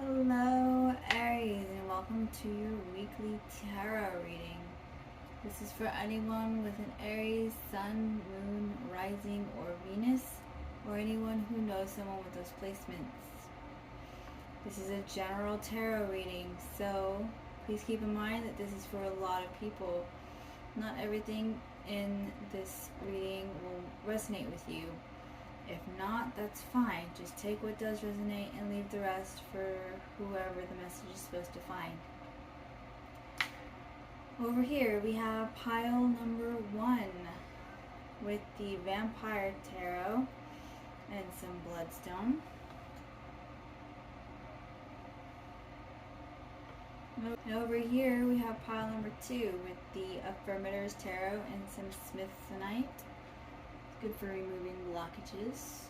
Hello Aries, and welcome to your weekly tarot reading. This is for anyone with an Aries Sun, Moon, Rising, or Venus, or anyone who knows someone with those placements. This is a general tarot reading, so please keep in mind that this is for a lot of people. Not everything in this reading will resonate with you. If not, that's fine. Just take what does resonate and leave the rest for whoever the message is supposed to find. Over here we have pile number 1 with the Vampire Tarot and some Bloodstone. And over here we have pile number 2 with the Affirmators Tarot and some Smithsonite. Good for removing blockages.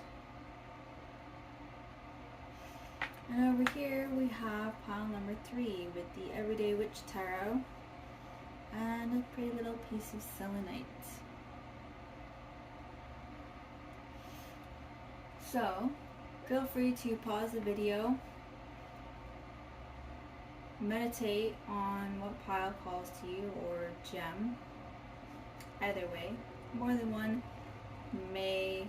And over here we have pile number 3 with the Everyday Witch Tarot and a pretty little piece of Selenite. So feel free to pause the video, meditate on what pile calls to you, or gem. Either way, more than one may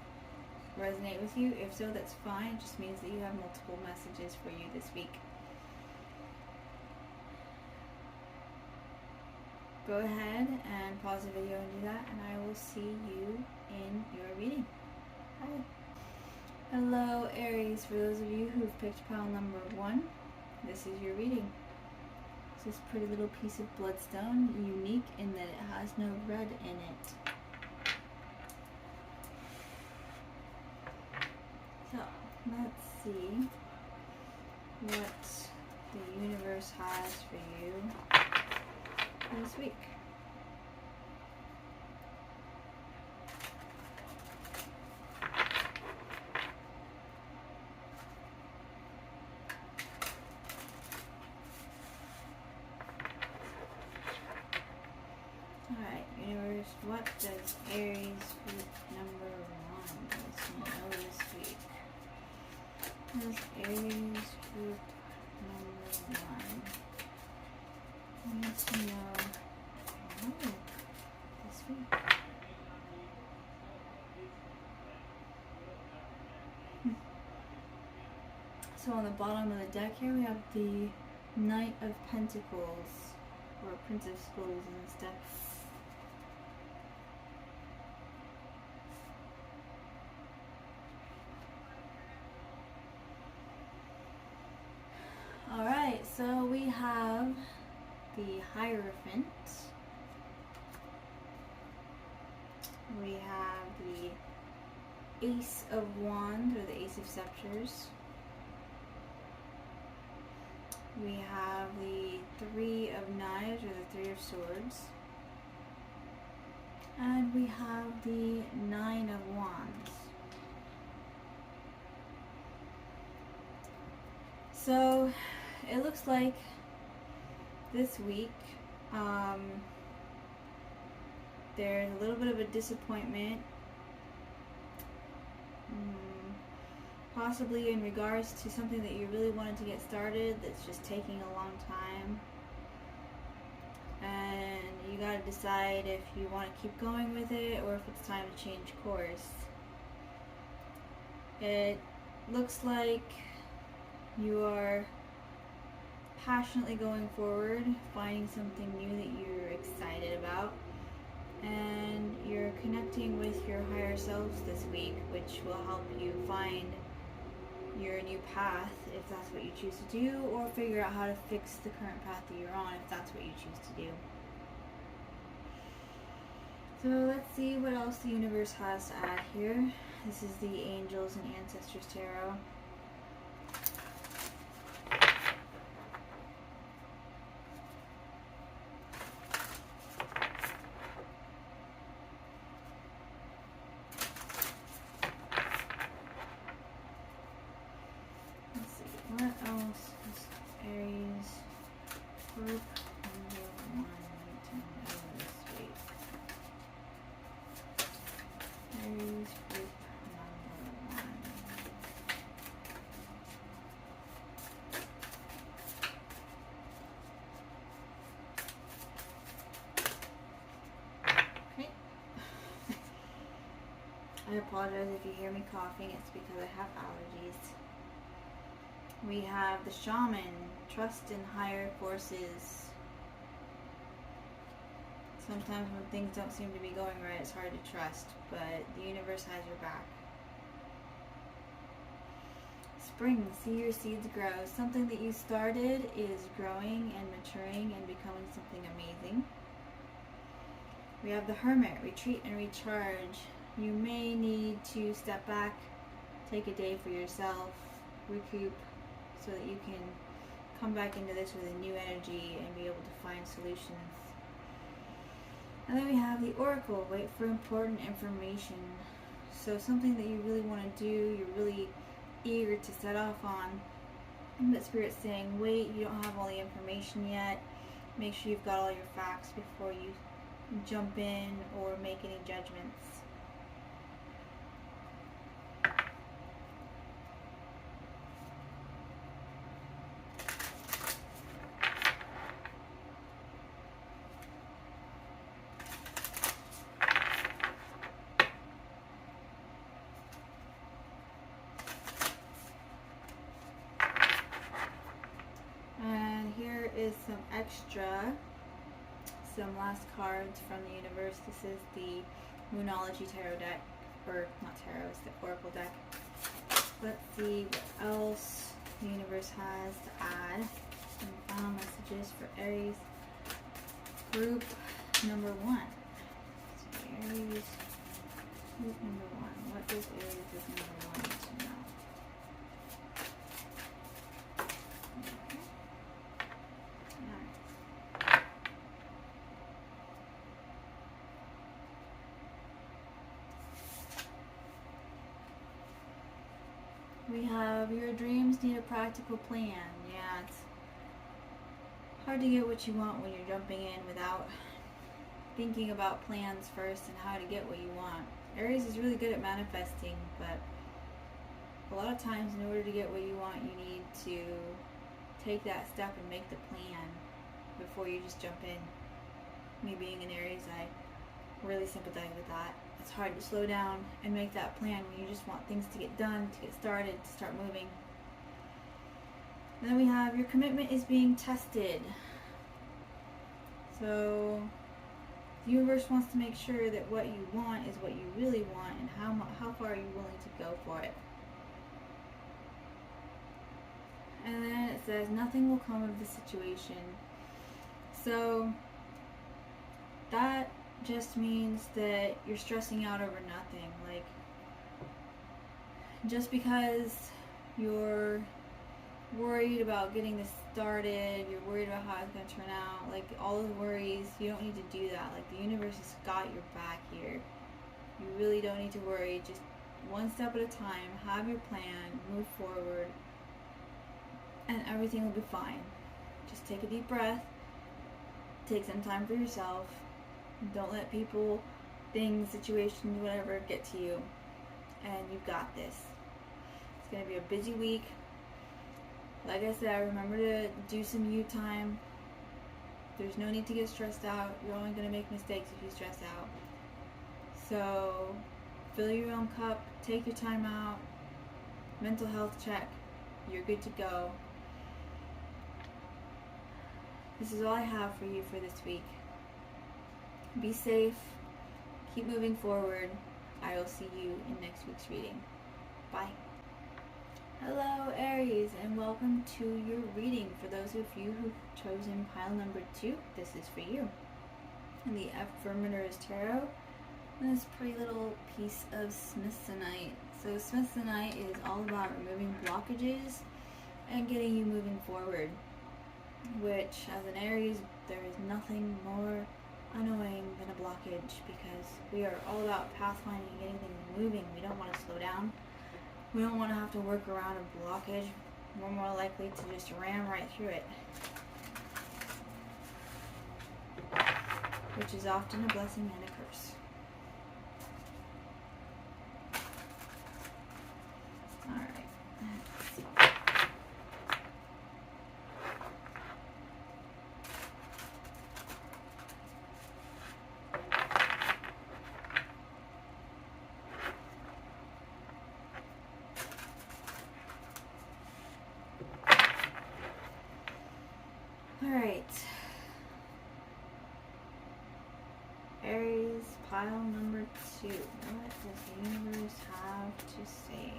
resonate with you. If so, that's fine. It just means that you have multiple messages for you this week. Go ahead and pause the video and do that, and I will see you in your reading. Bye. Hello Aries, for those of you who've picked pile number 1, this is your reading. It's this pretty little piece of bloodstone, unique in that it has no red in it. So, let's see what the universe has for you this week. Alright, universe, what does Aries group number 1 know this week? This Aries group number 1 needs to know this week. So on the bottom of the deck here we have the Knight of Pentacles, or Prince of Skulls in this deck. Alright, so we have the Hierophant. We have the Ace of Wands, or the Ace of Scepters. We have the Three of Knives, or the Three of Swords. And we have the Nine of Wands. So it looks like this week there's a little bit of a disappointment, possibly in regards to something that you really wanted to get started that's just taking a long time, and you got to decide if you want to keep going with it or if it's time to change course. It looks like you are passionately going forward, finding something new that you're excited about, and you're connecting with your higher selves this week, which will help you find your new path if that's what you choose to do, or figure out how to fix the current path that you're on if that's what you choose to do. So let's see what else the universe has to add here. This is the Angels and Ancestors Tarot. What else is Aries group number 1 need to know this week? Aries group number 1. I apologize if you hear me coughing. It's because I have allergies. We have the Shaman, trust in higher forces. Sometimes when things don't seem to be going right, it's hard to trust, but the universe has your back. Spring, see your seeds grow. Something that you started is growing and maturing and becoming something amazing. We have the Hermit, retreat and recharge. You may need to step back, take a day for yourself, recoup, so that you can come back into this with a new energy and be able to find solutions. And then we have the Oracle, wait for important information. So something that you really want to do, you're really eager to set off on, but Spirit's saying, wait, you don't have all the information yet. Make sure you've got all your facts before you jump in or make any judgments. Is some extra, some last cards from the universe. This is the Moonology Tarot deck, or not tarot, it's the Oracle deck. Let's see what else the universe has to add. Some final messages for Aries group number 1. So Aries group number 1. What does Aries group number 1 need to know? We have your dreams need a practical plan. Yeah, it's hard to get what you want when you're jumping in without thinking about plans first and how to get what you want. Aries is really good at manifesting, but a lot of times in order to get what you want, you need to take that step and make the plan before you just jump in. Me being an Aries, I really sympathize with that. It's hard to slow down and make that plan when you just want things to get done, to get started, to start moving. And then we have your commitment is being tested. So the universe wants to make sure that what you want is what you really want, and how far are you willing to go for it. And then it says nothing will come of the situation. So that just means that you're stressing out over nothing. Like, just because you're worried about getting this started, you're worried about how it's going to turn out, like all the worries, you don't need to do that. Like, the universe has got your back here. You really don't need to worry. Just one step at a time, have your plan, move forward, and everything will be fine. Just take a deep breath, take some time for yourself. Don't let people, things, situations, whatever get to you. And you've got this. It's going to be a busy week. Like I said, remember to do some you time. There's no need to get stressed out. You're only going to make mistakes if you stress out. So fill your own cup. Take your time out. Mental health check. You're good to go. This is all I have for you for this week. Be safe, keep moving forward. I will see you in next week's reading. Bye. Hello Aries, and welcome to your reading. For those of you who've chosen pile number 2, this is for you. And the affirmator is tarot, and this pretty little piece of Smithsonite. So Smithsonite is all about removing blockages and getting you moving forward, which as an Aries, there is nothing more annoying than a blockage, because we are all about pathfinding and getting things moving. We don't want to slow down. We don't want to have to work around a blockage. We're more likely to just ram right through it, which is often a blessing and a curse. Alright. Alright. Aries, pile number 2. What does the universe have to say?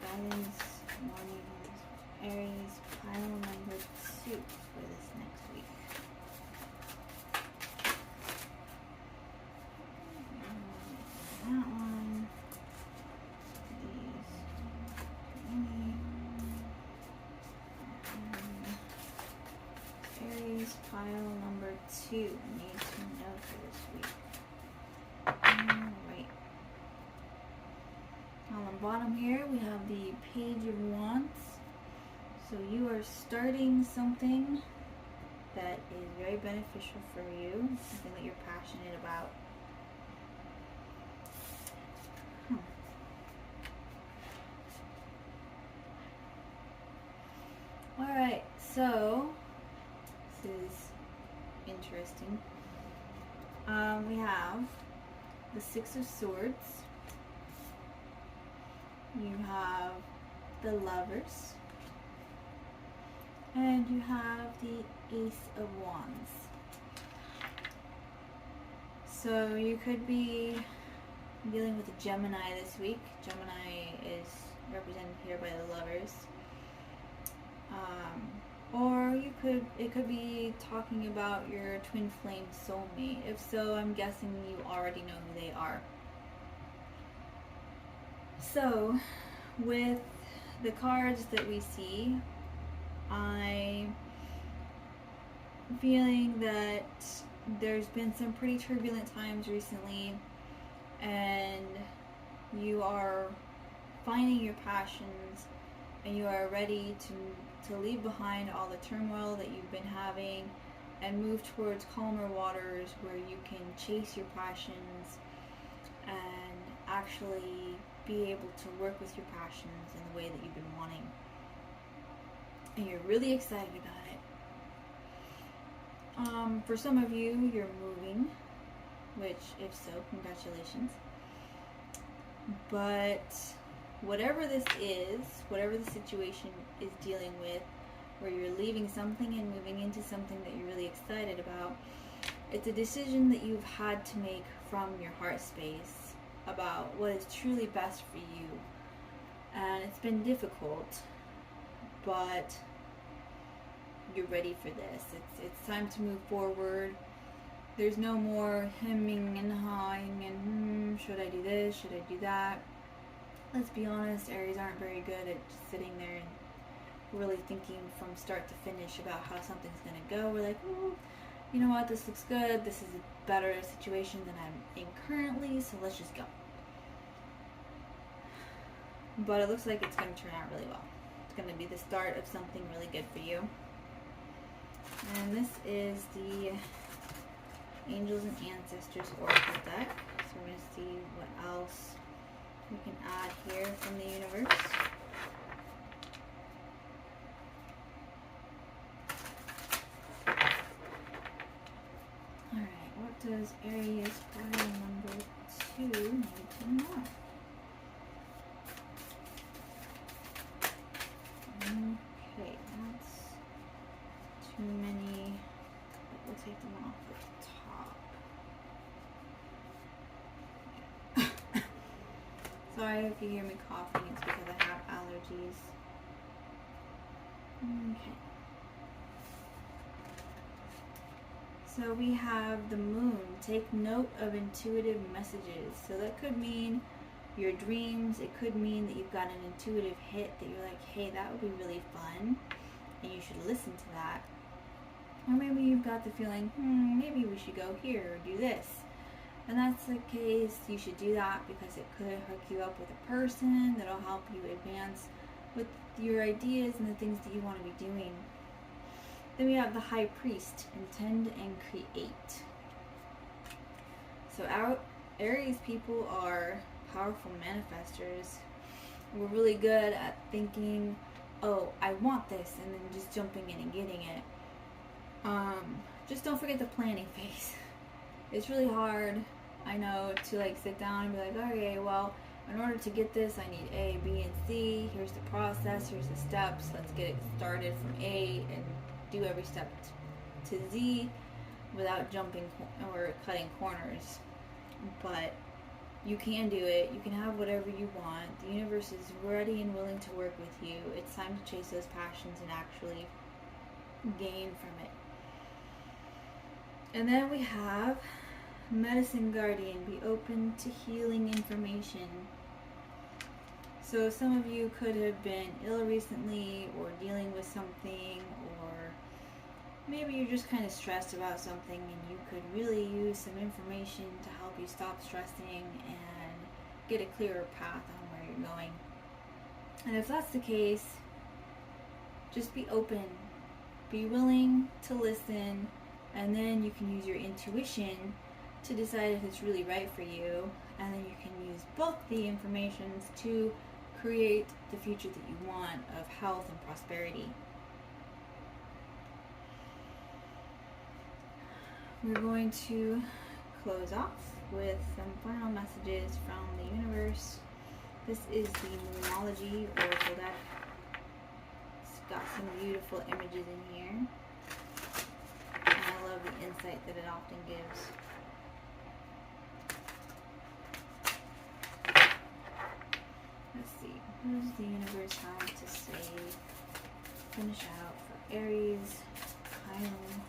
Guidance, warnings, Aries, pile number 2 for this next week. That one. Aries, pile number 2. Need to know for this week. Alright. On the bottom here, we have the Page of Wands. So you are starting something that is very beneficial for you, something that you're passionate about. Alright, so this is interesting. We have the Six of Swords. You have the Lovers. And you have the Ace of Wands. So you could be dealing with a Gemini this week. Gemini is represented here by the Lovers. Or it could be talking about your twin flame soulmate. If so, I'm guessing you already know who they are. So, with the cards that we see, I'm feeling that there's been some pretty turbulent times recently, and you are finding your passions, and you are ready to leave behind all the turmoil that you've been having and move towards calmer waters where you can chase your passions and actually be able to work with your passions in the way that you've been wanting. And you're really excited about it. For some of you, you're moving, which, if so, congratulations. But whatever this is, whatever the situation is dealing with, where you're leaving something and moving into something that you're really excited about, it's a decision that you've had to make from your heart space about what is truly best for you. And it's been difficult, but you're ready for this. It's time to move forward. There's no more hemming and hawing and should I do this, should I do that? Let's be honest, Aries aren't very good at just sitting there and really thinking from start to finish about how something's going to go. We're like, oh, you know what, this looks good. This is a better situation than I'm in currently, so let's just go. But it looks like it's going to turn out really well. It's going to be the start of something really good for you. And this is the Angels and Ancestors Oracle deck. So we're going to see what else we can add here from the universe. Alright, what does Aries pile number 2 need to know? Okay, that's too many, but we'll take them off the top. Sorry if you hear me coughing, it's because I have allergies. Okay. So we have the moon. Take note of intuitive messages. So that could mean your dreams. It could mean that you've got an intuitive hit that you're like, hey, that would be really fun, and you should listen to that. Or maybe you've got the feeling, maybe we should go here or do this. And that's the case, you should do that because it could hook you up with a person that'll help you advance with your ideas and the things that you want to be doing. Then we have the High Priest, intend and create. So our Aries people are powerful manifestors. We're really good at thinking, oh, I want this, and then just jumping in and getting it. Just don't forget the planning phase. It's really hard, I know, to like sit down and be like, okay, well, in order to get this, I need A, B, and C. Here's the process, here's the steps. Let's get it started from A and do every step to Z without jumping or cutting corners. But you can do it. You can have whatever you want. The universe is ready and willing to work with you. It's time to chase those passions and actually gain from it. And then we have Medicine Guardian. Be open to healing information. So some of you could have been ill recently or dealing with something, or maybe you're just kind of stressed about something and you could really use some information to help you stop stressing and get a clearer path on where you're going. And if that's the case, just be open. Be willing to listen, and then you can use your intuition to decide if it's really right for you, and then you can use both the informations to create the future that you want of health and prosperity. We're going to close off with some final messages from the universe. This is the Moonology Oracle deck. It's got some beautiful images in here, and I love the insight that it often gives. Let's see, what does the universe have to say? Finish out for Aries, Chiron,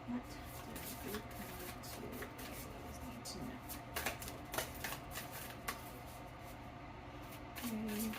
what does the group need to know? Aries.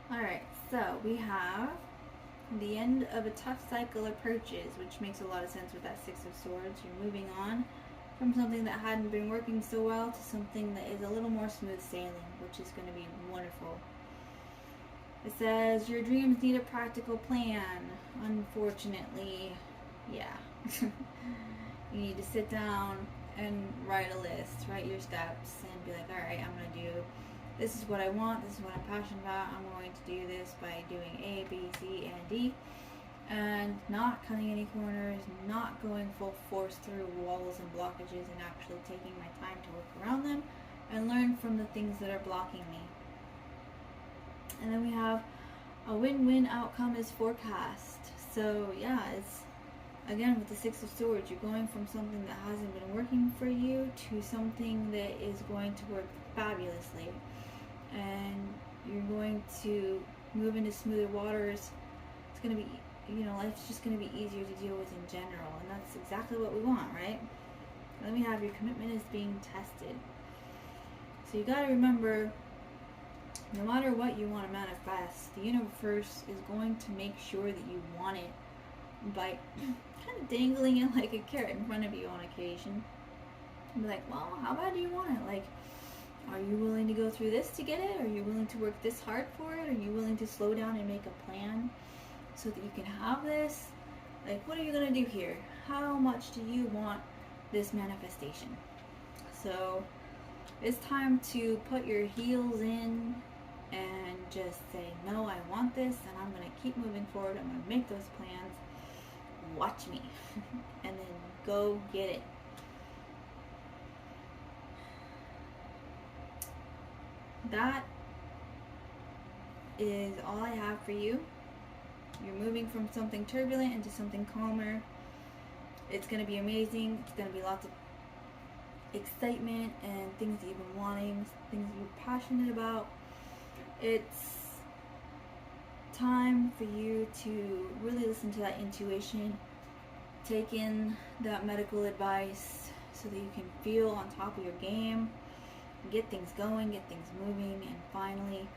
Alright, so we have the end of a tough cycle approaches, which makes a lot of sense with that Six of Swords. You're moving on from something that hadn't been working so well to something that is a little more smooth sailing, which is going to be wonderful. It says, your dreams need a practical plan. Unfortunately, yeah. You need to sit down and write a list, write your steps, and be like, alright, I'm going to do, this is what I want, this is what I'm passionate about, I'm going to do this by doing A, B, C, and D, and not cutting any corners, not going full force through walls and blockages, and actually taking my time to work around them and learn from the things that are blocking me. And then we have a win-win outcome is forecast. So yeah, it's again with the Six of Swords, you're going from something that hasn't been working for you to something that is going to work fabulously, and you're going to move into smoother waters. It's going to be, you know, life's just going to be easier to deal with in general, and that's exactly what we want, right? Then we have your commitment is being tested. So you got to remember, no matter what you want to manifest, the universe is going to make sure that you want it by kind of dangling it like a carrot in front of you on occasion. And be like, well, how bad do you want it? Like, are you willing to go through this to get it? Are you willing to work this hard for it? Are you willing to slow down and make a plan so that you can have this? Like, what are you going to do here? How much do you want this manifestation? So it's time to put your heels in and just say, no, I want this, and I'm going to keep moving forward. I'm going to make those plans. Watch me. And then go get it. That is all I have for you. You're moving from something turbulent into something calmer. It's going to be amazing. It's going to be lots of excitement and things that you've been wanting, things that you're passionate about. It's time for you to really listen to that intuition, take in that medical advice so that you can feel on top of your game, get things going, get things moving, and finally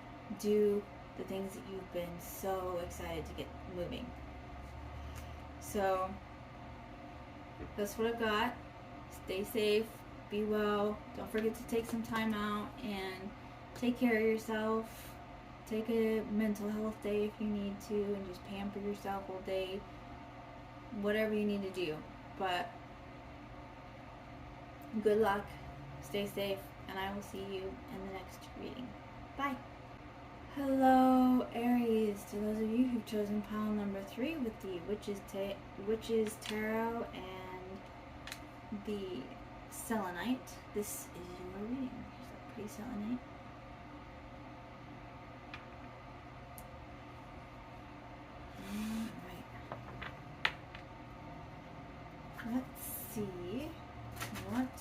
do the things that you've been so excited to get moving. So that's what I've got. Stay safe, be well. Don't forget to take some time out and take care of yourself. Take a mental health day if you need to, and just pamper yourself all day. Whatever you need to do. But good luck. Stay safe. And I will see you in the next reading. Bye. Hello, Aries. To those of you who've chosen pile number 3 with the Witches Tarot and the Selenite, this is your reading. Here's that pretty Selenite. Alright. Let's see what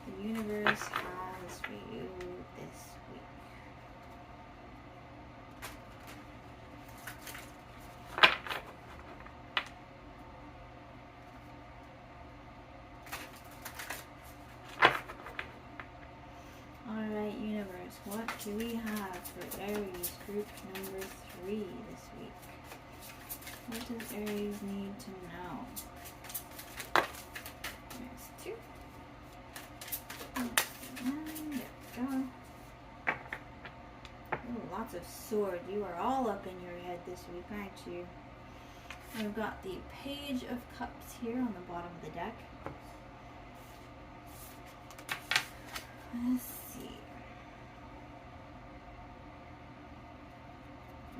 the universe has for you this week. Alright, universe, what do we have for Aries group number 3 this week? What does Aries need to know? There's 2. And there we go. Ooh, lots of swords. You are all up in your head this week, aren't you? And we've got the Page of Cups here on the bottom of the deck. Let's see.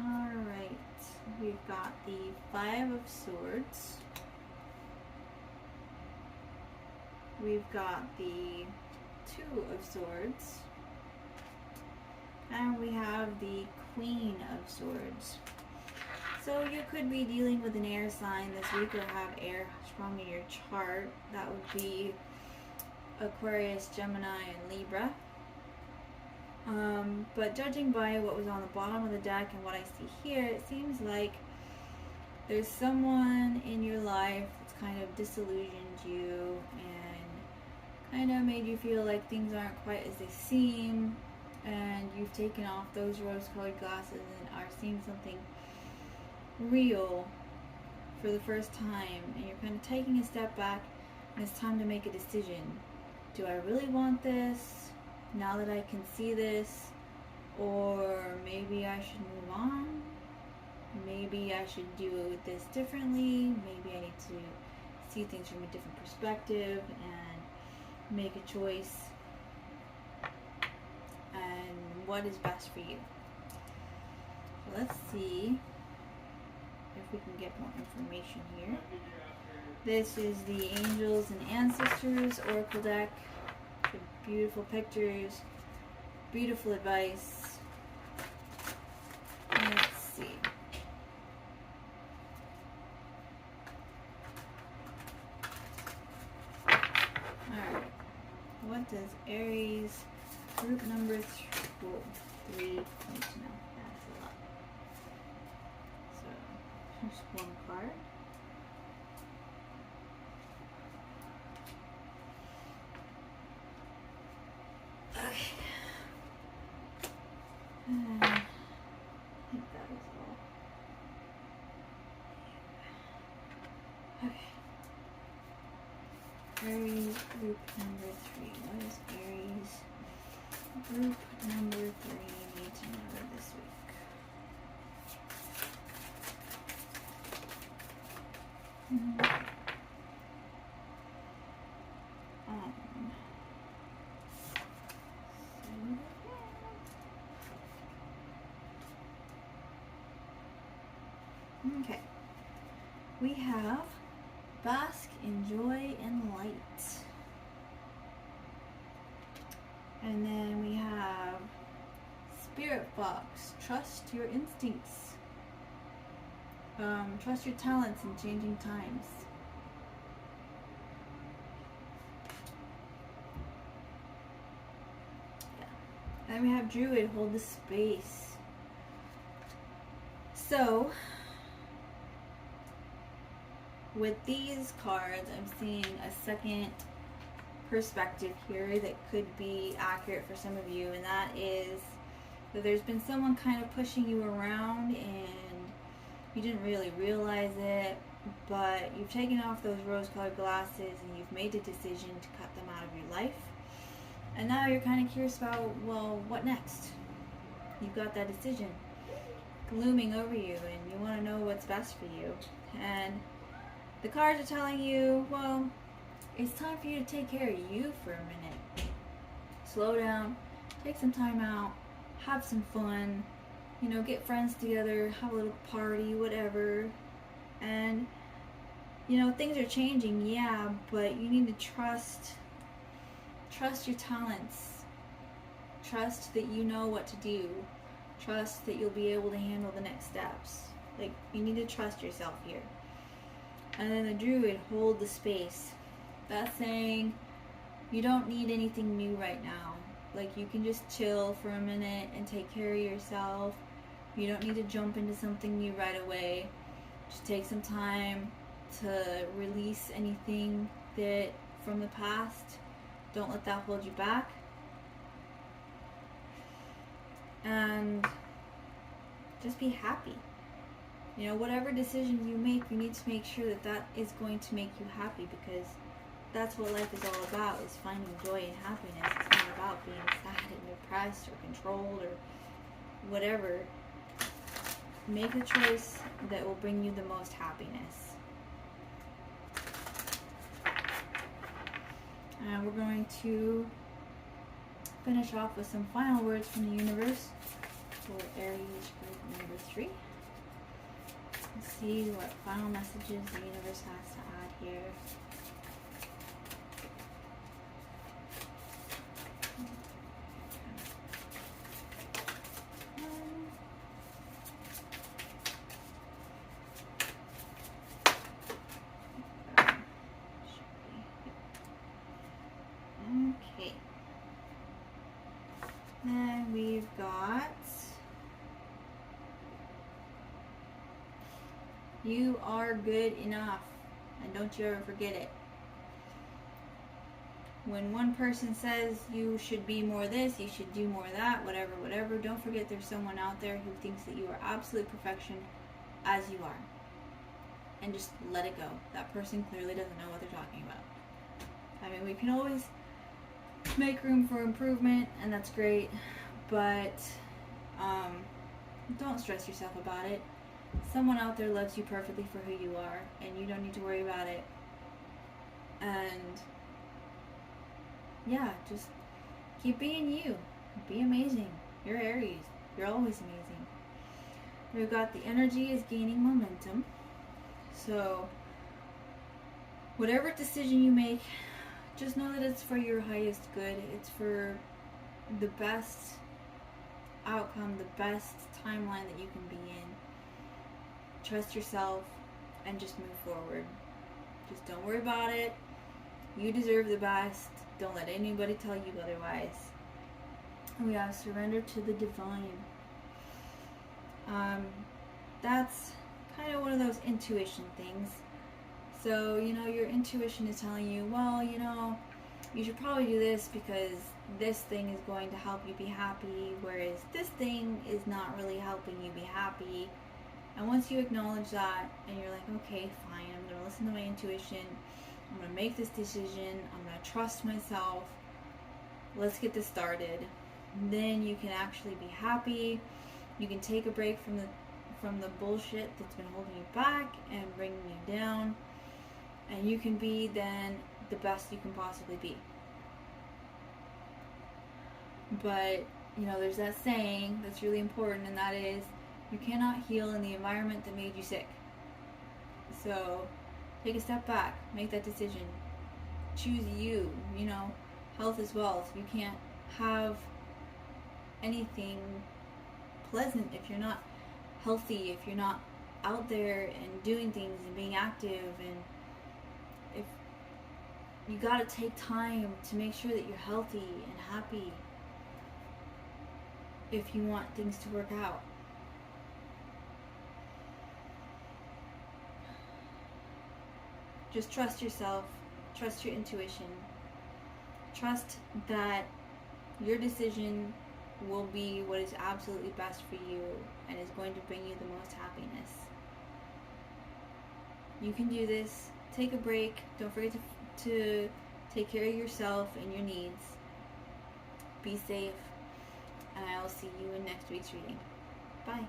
Alright. We've got the 5 of Swords. We've got the 2 of Swords. And we have the Queen of Swords. So you could be dealing with an air sign this week or have air strong in your chart. That would be Aquarius, Gemini, and Libra. But judging by what was on the bottom of the deck and what I see here, it seems like there's someone in your life that's kind of disillusioned you and kind of made you feel like things aren't quite as they seem, and you've taken off those rose-colored glasses and are seeing something real for the first time, and you're kind of taking a step back, and it's time to make a decision. Do I really want this now that I can see this? Or maybe I should move on? Maybe I should do this differently? Maybe I need to see things from a different perspective and make a choice. And what is best for you? So let's see if we can get more information here. This is the Angels and Ancestors Oracle deck. With beautiful pictures, beautiful advice. Let's see. Alright. What does Aries group number 3 need to know? That's a lot. So, just one card. I think that is all. Okay. Aries group number 3. What does Aries group number 3 need to know this week? Okay, we have bask in joy and light. And then we have Spirit Box, trust your instincts. Trust your talents in changing times. Yeah. And we have Druid, hold the space. So, with these cards, I'm seeing a second perspective here that could be accurate for some of you, and that is that there's been someone kind of pushing you around and you didn't really realize it. but you've taken off those rose-colored glasses and you've made the decision to cut them out of your life. And now you're kind of curious about, well, what next? You've got that decision looming over you and you want to know what's best for you. And the cards are telling you, well, it's time for you to take care of you for a minute. Slow down, take some time out, have some fun, you know, get friends together, have a little party, whatever. And, you know, things are changing, yeah, but you need to trust your talents. Trust that you know what to do. Trust that you'll be able to handle the next steps. Like, you need to trust yourself here. And then the Druid, hold the space. That's saying you don't need anything new right now. Like, you can just chill for a minute and take care of yourself. You don't need to jump into something new right away. Just take some time to release anything that from the past. Don't let that hold you back. And just be happy. You know, whatever decision you make, you need to make sure that that is going to make you happy, because that's what life is all about, is finding joy and happiness. It's not about being sad and depressed or controlled or whatever. Make a choice that will bring you the most happiness. And we're going to finish off with some final words from the universe for Aries group number 3. Let's see what final messages the universe has to add here. Okay. Then we've got, you are good enough, and don't you ever forget it. When one person says you should be more this, you should do more that, whatever, don't forget there's someone out there who thinks that you are absolute perfection as you are. And just let it go. That person clearly doesn't know what they're talking about. I mean, we can always make room for improvement, and that's great, but don't stress yourself about it. Someone out there loves you perfectly for who you are, and you don't need to worry about it. And yeah, just keep being you. Be amazing. You're Aries. You're always amazing. We've got the energy is gaining momentum. So whatever decision you make, just know that it's for your highest good. It's for the best outcome, the best timeline that you can be in. Trust yourself and just move forward. Just don't worry about it. You deserve the best. Don't let anybody tell you otherwise. We have surrender to the divine. That's kind of one of those intuition things. So, you know, your intuition is telling you, well, you know, you should probably do this because this thing is going to help you be happy, whereas this thing is not really helping you be happy. And once you acknowledge that and you're like, okay, fine, I'm going to listen to my intuition, I'm going to make this decision, I'm going to trust myself, let's get this started. Then you can actually be happy. You can take a break from the bullshit that's been holding you back and bringing you down. And you can be then the best you can possibly be. But, you know, there's that saying that's really important, and that is, you cannot heal in the environment that made you sick. So, take a step back. Make that decision. Choose you. You know, health is wealth. You can't have anything pleasant if you're not healthy, if you're not out there and doing things and being active. And if you gotta take time to make sure that you're healthy and happy if you want things to work out. Just trust yourself, trust your intuition, trust that your decision will be what is absolutely best for you and is going to bring you the most happiness. You can do this. Take a break. Don't forget to take care of yourself and your needs. Be safe. And I will see you in next week's reading. Bye.